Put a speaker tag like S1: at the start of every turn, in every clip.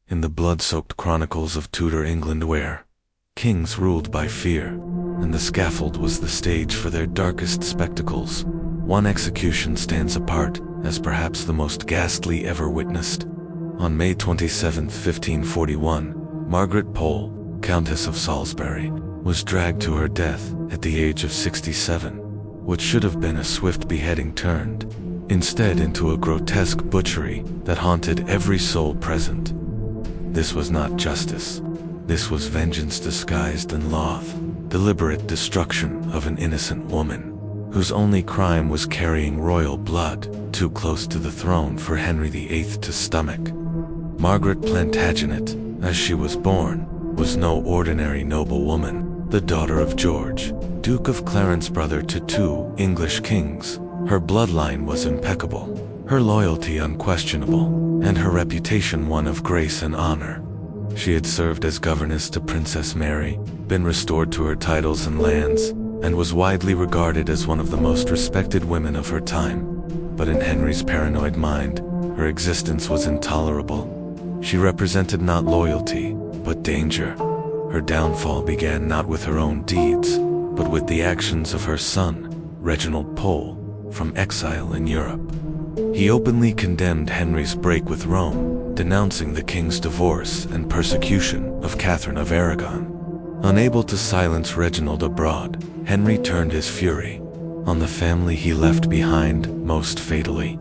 S1: in the blood-soaked chronicles of Tudor England where kings ruled by fear, and the scaffold was the stage for their darkest spectacles, one execution stands apart as perhaps the most ghastly ever witnessed. On May 27, 1541, Margaret Pole, Countess of Salisbury, was dragged to her death at the age of 67. What should have been a swift beheading turned, instead, into a grotesque butchery that haunted every soul present. This was not justice. This was vengeance disguised in sloth, deliberate destruction of an innocent woman, whose only crime was carrying royal blood too close to the throne for Henry VIII to stomach. Margaret Plantagenet, as she was born, was no ordinary noblewoman, the daughter of George, Duke of Clarence, brother to two English kings. Her bloodline was impeccable, her loyalty unquestionable, and her reputation one of grace and honor. She had served as governess to Princess Mary, been restored to her titles and lands, and was widely regarded as one of the most respected women of her time. But in Henry's paranoid mind, her existence was intolerable. She represented not loyalty, but danger. Her downfall began not with her own deeds, but with the actions of her son, Reginald Pole, from exile in Europe. He openly condemned Henry's break with Rome, denouncing the king's divorce and persecution of Catherine of Aragon. Unable to silence Reginald abroad, Henry turned his fury on the family he left behind, most fatally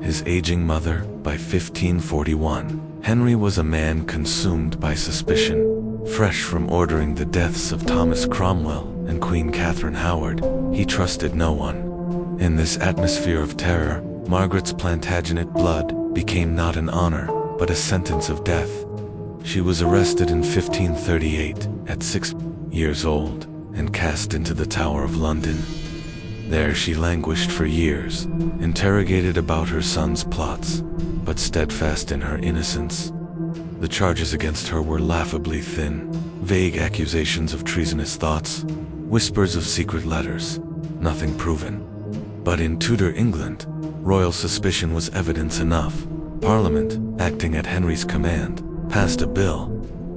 S1: his aging mother. By 1541, Henry was a man consumed by suspicion. Fresh from ordering the deaths of Thomas Cromwell and Queen Catherine Howard, he trusted no one. In this atmosphere of terror, Margaret's Plantagenet blood became not an honor, but a sentence of death. She was arrested in 1538 at 6 years old and cast into the Tower of London. There she languished for years, interrogated about her son's plots, but steadfast in her innocence. The charges against her were laughably thin, vague accusations of treasonous thoughts, whispers of secret letters, nothing proven. But in Tudor England, royal suspicion was evidence enough. Parliament, acting at Henry's command, passed a bill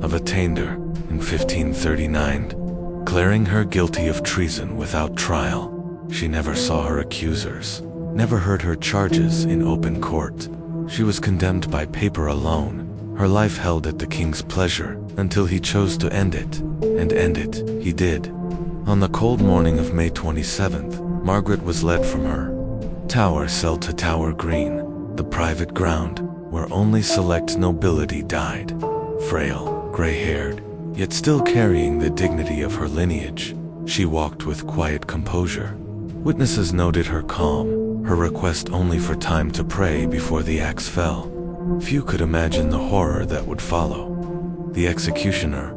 S1: of attainder in 1539, declaring her guilty of treason without trial. She never saw her accusers, never heard her charges in open court. She was condemned by paper alone, her life held at the king's pleasure until he chose to end it, and end it he did. On the cold morning of May 27th, Margaret was led from her tower cell to Tower Green, the private ground where only select nobility died. Frail, gray-haired, yet still carrying the dignity of her lineage, she walked with quiet composure. Witnesses noted her calm, her request only for time to pray before the axe fell. Few could imagine the horror that would follow. The executioner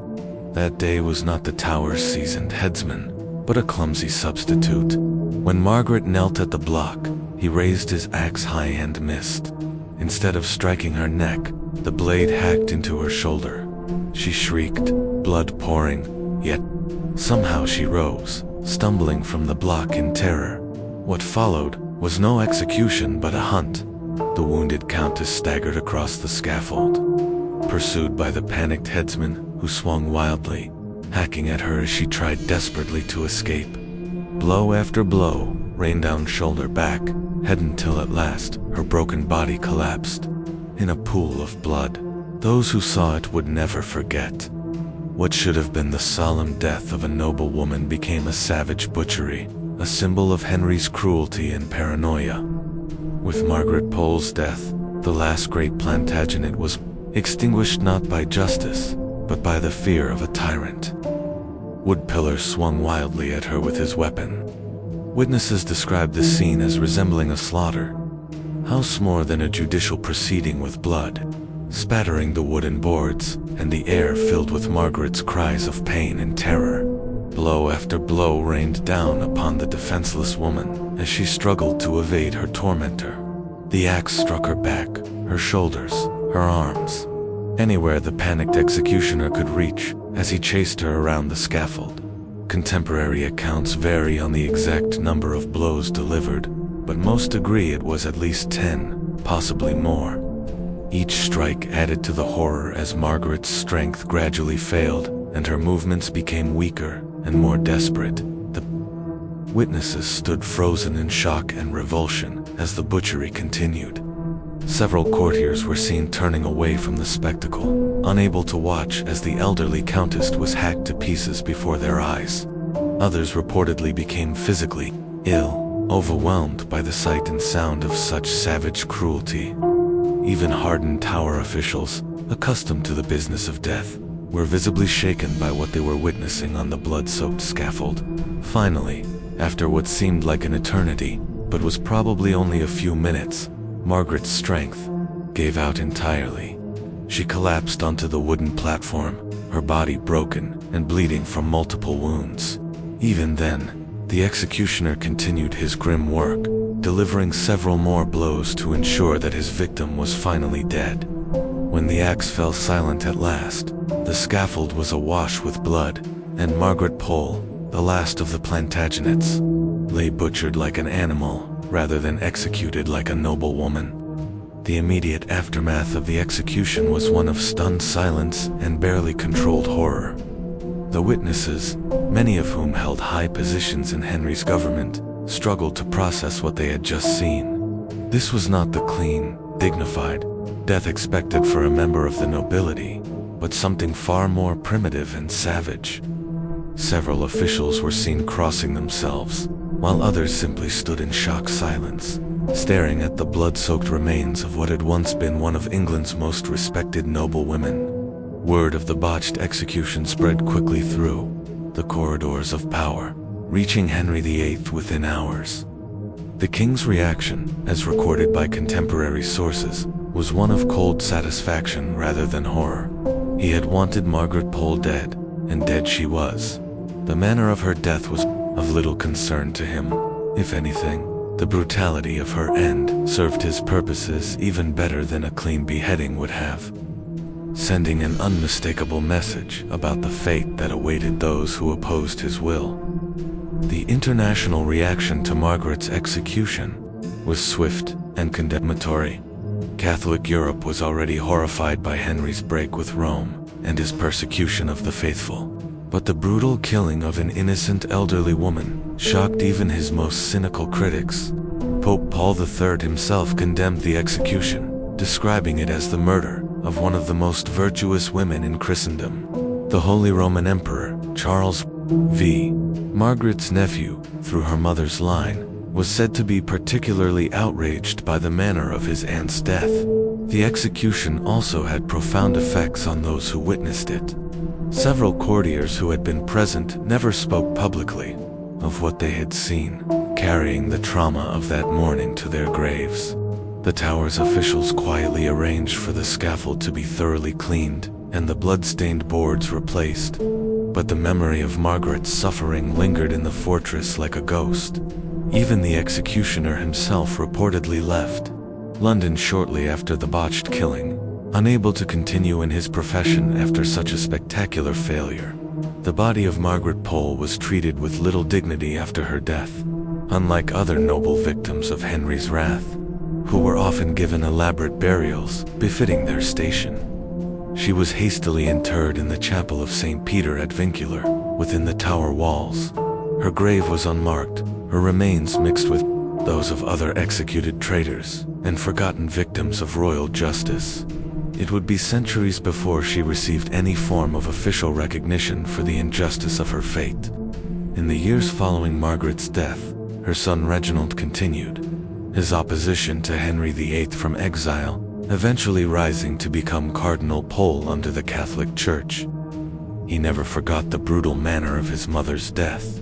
S1: that day was not the tower's seasoned headsman, but a clumsy substitute. When Margaret knelt at the block, he raised his axe high and missed. Instead of striking her neck, the blade hacked into her shoulder. She shrieked, blood pouring, yet somehow she rose, stumbling from the block in terror. What followed was no execution but a hunt. The wounded countess staggered across the scaffold, pursued by the panicked headsman who swung wildly, hacking at her as she tried desperately to escape. Blow after blow rained down shoulder, back, head until at last her broken body collapsed in a pool of blood. Those who saw it would never forget. What should have been the solemn death of a noble woman became a savage butchery, a symbol of Henry's cruelty and paranoia. With Margaret Pole's death, the last great Plantagenet was extinguished not by justice, but by the fear of a tyrant. Wood pillars swung wildly at her with his weapon. Witnesses described the scene as resembling a slaughter, house more than a judicial proceeding, with blood spattering the wooden boards, and the air filled with Margaret's cries of pain and terror. Blow after blow rained down upon the defenseless woman as she struggled to evade her tormentor. The axe struck her back, her shoulders, her arms, anywhere the panicked executioner could reach as he chased her around the scaffold. Contemporary accounts vary on the exact number of blows delivered, but most agree it was at least 10, possibly more. Each strike added to the horror as Margaret's strength gradually failed and her movements became weaker and more desperate. The witnesses stood frozen in shock and revulsion as the butchery continued. Several courtiers were seen turning away from the spectacle, unable to watch as the elderly countess was hacked to pieces before their eyes. Others reportedly became physically ill, overwhelmed by the sight and sound of such savage cruelty. Even hardened tower officials, accustomed to the business of death, were visibly shaken by what they were witnessing on the blood-soaked scaffold. Finally, after what seemed like an eternity, but was probably only a few minutes, Margaret's strength gave out entirely. She collapsed onto the wooden platform, her body broken and bleeding from multiple wounds. Even then, the executioner continued his grim work, delivering several more blows to ensure that his victim was finally dead. When the axe fell silent at last, the scaffold was awash with blood, and Margaret Pole, the last of the Plantagenets, lay butchered like an animal rather than executed like a noble woman. The immediate aftermath of the execution was one of stunned silence and barely controlled horror. The witnesses, many of whom held high positions in Henry's government, struggled to process what they had just seen. This was not the clean, dignified death expected for a member of the nobility, but something far more primitive and savage. Several officials were seen crossing themselves, while others simply stood in shocked silence, staring at the blood-soaked remains of what had once been one of England's most respected noblewomen. Word of the botched execution spread quickly through the corridors of power, reaching Henry VIII within hours. The king's reaction, as recorded by contemporary sources, was one of cold satisfaction rather than horror. He had wanted Margaret Pole dead, and dead she was. The manner of her death was of little concern to him. If anything, the brutality of her end served his purposes even better than a clean beheading would have, sending an unmistakable message about the fate that awaited those who opposed his will. The international reaction to Margaret's execution was swift and condemnatory. Catholic Europe was already horrified by Henry's break with Rome and his persecution of the faithful. But the brutal killing of an innocent elderly woman shocked even his most cynical critics. Pope Paul III himself condemned the execution, describing it as the murder of one of the most virtuous women in Christendom. The Holy Roman Emperor, Charles V, Margaret's nephew through her mother's line, was said to be particularly outraged by the manner of his aunt's death. The execution also had profound effects on those who witnessed it. Several courtiers who had been present never spoke publicly of what they had seen, carrying the trauma of that morning to their graves. The tower's officials quietly arranged for the scaffold to be thoroughly cleaned and the blood-stained boards replaced. But the memory of Margaret's suffering lingered in the fortress like a ghost. Even the executioner himself reportedly left London shortly after the botched killing, unable to continue in his profession after such a spectacular failure. The body of Margaret Pole was treated with little dignity after her death, unlike other noble victims of Henry's wrath, who were often given elaborate burials befitting their station. She was hastily interred in the chapel of St. Peter at Vincula, within the tower walls. Her grave was unmarked, her remains mixed with those of other executed traitors and forgotten victims of royal justice. It would be centuries before she received any form of official recognition for the injustice of her fate. In the years following Margaret's death, her son Reginald continued his opposition to Henry VIII from exile, eventually rising to become Cardinal Pole under the Catholic Church. He never forgot the brutal manner of his mother's death,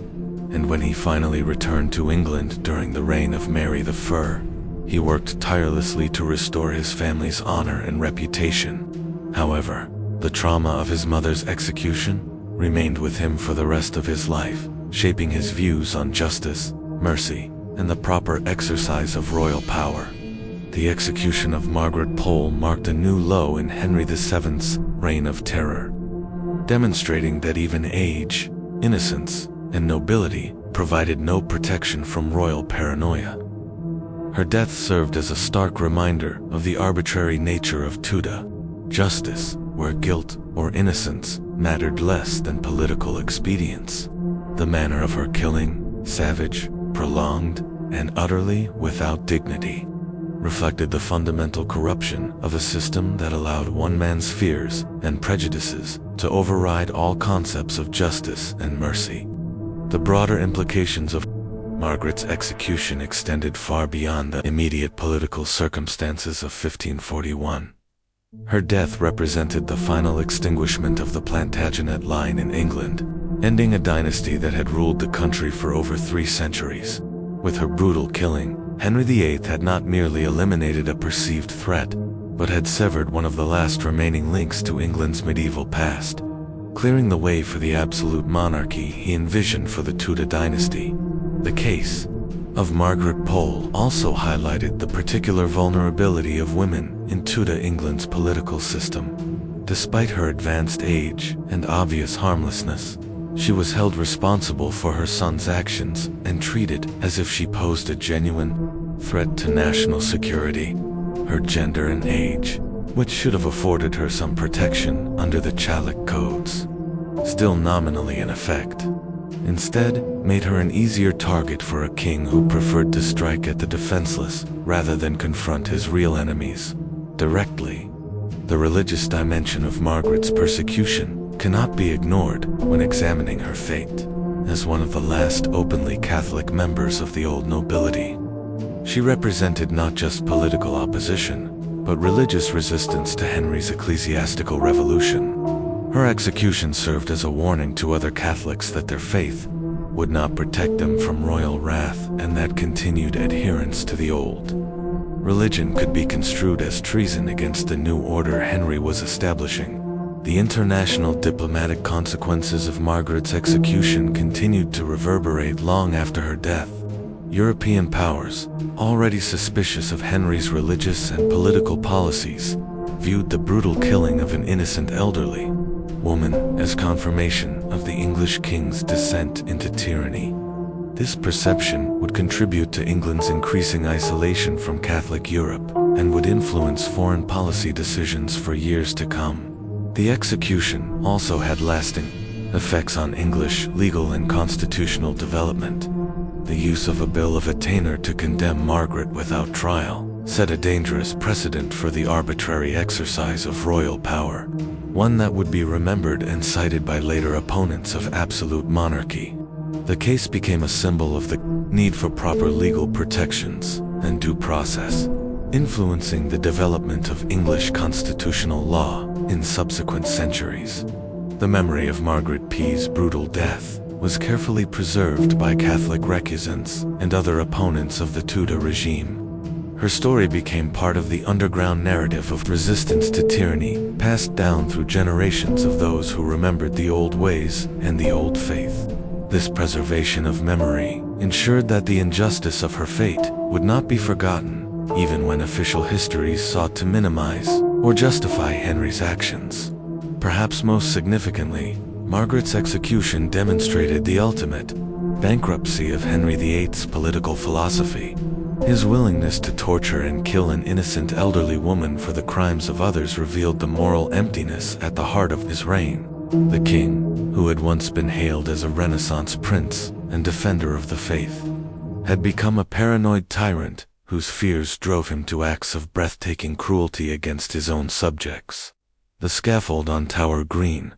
S1: and when he finally returned to England during the reign of Mary I, he worked tirelessly to restore his family's honor and reputation. However, the trauma of his mother's execution remained with him for the rest of his life, shaping his views on justice, mercy, and the proper exercise of royal power. The execution of Margaret Pole marked a new low in Henry VII's reign of terror, demonstrating that even age, innocence, and nobility provided no protection from royal paranoia. Her death served as a stark reminder of the arbitrary nature of Tudor justice, where guilt or innocence mattered less than political expedience. The manner of her killing, savage, prolonged, and utterly without dignity, reflected the fundamental corruption of a system that allowed one man's fears and prejudices to override all concepts of justice and mercy. The broader implications of Margaret's execution extended far beyond the immediate political circumstances of 1541. Her death represented the final extinguishment of the Plantagenet line in England, ending a dynasty that had ruled the country for over 3 centuries. With her brutal killing, Henry VIII had not merely eliminated a perceived threat, but had severed one of the last remaining links to England's medieval past, clearing the way for the absolute monarchy he envisioned for the Tudor dynasty. The case of Margaret Pole also highlighted the particular vulnerability of women in Tudor England's political system. Despite her advanced age and obvious harmlessness, she was held responsible for her son's actions and treated as if she posed a genuine threat to national security. Her gender and age, which should have afforded her some protection under the Chalic codes, still nominally in effect, instead made her an easier target for a king who preferred to strike at the defenseless rather than confront his real enemies directly. The religious dimension of Margaret's persecution cannot be ignored when examining her fate. As one of the last openly Catholic members of the old nobility, she represented not just political opposition, but religious resistance to Henry's ecclesiastical revolution. Her execution served as a warning to other Catholics that their faith would not protect them from royal wrath and that continued adherence to the old religion could be construed as treason against the new order Henry was establishing. The international diplomatic consequences of Margaret's execution continued to reverberate long after her death. European powers, already suspicious of Henry's religious and political policies, viewed the brutal killing of an innocent elderly woman as confirmation of the English king's descent into tyranny. This perception would contribute to England's increasing isolation from Catholic Europe and would influence foreign policy decisions for years to come. The execution also had lasting effects on English legal and constitutional development. The use of a bill of attainder to condemn Margaret without trial set a dangerous precedent for the arbitrary exercise of royal power, one that would be remembered and cited by later opponents of absolute monarchy. The case became a symbol of the need for proper legal protections and due process, influencing the development of English constitutional law in subsequent centuries. The memory of Margaret P's brutal death was carefully preserved by Catholic recusants and other opponents of the Tudor regime. Her story became part of the underground narrative of resistance to tyranny, passed down through generations of those who remembered the old ways and the old faith. This preservation of memory ensured that the injustice of her fate would not be forgotten, even when official histories sought to minimize or justify Henry's actions. Perhaps most significantly, Margaret's execution demonstrated the ultimate bankruptcy of Henry VIII's political philosophy. His willingness to torture and kill an innocent elderly woman for the crimes of others revealed the moral emptiness at the heart of his reign. The king, who had once been hailed as a Renaissance prince and defender of the faith, had become a paranoid tyrant whose fears drove him to acts of breathtaking cruelty against his own subjects. The scaffold on Tower Green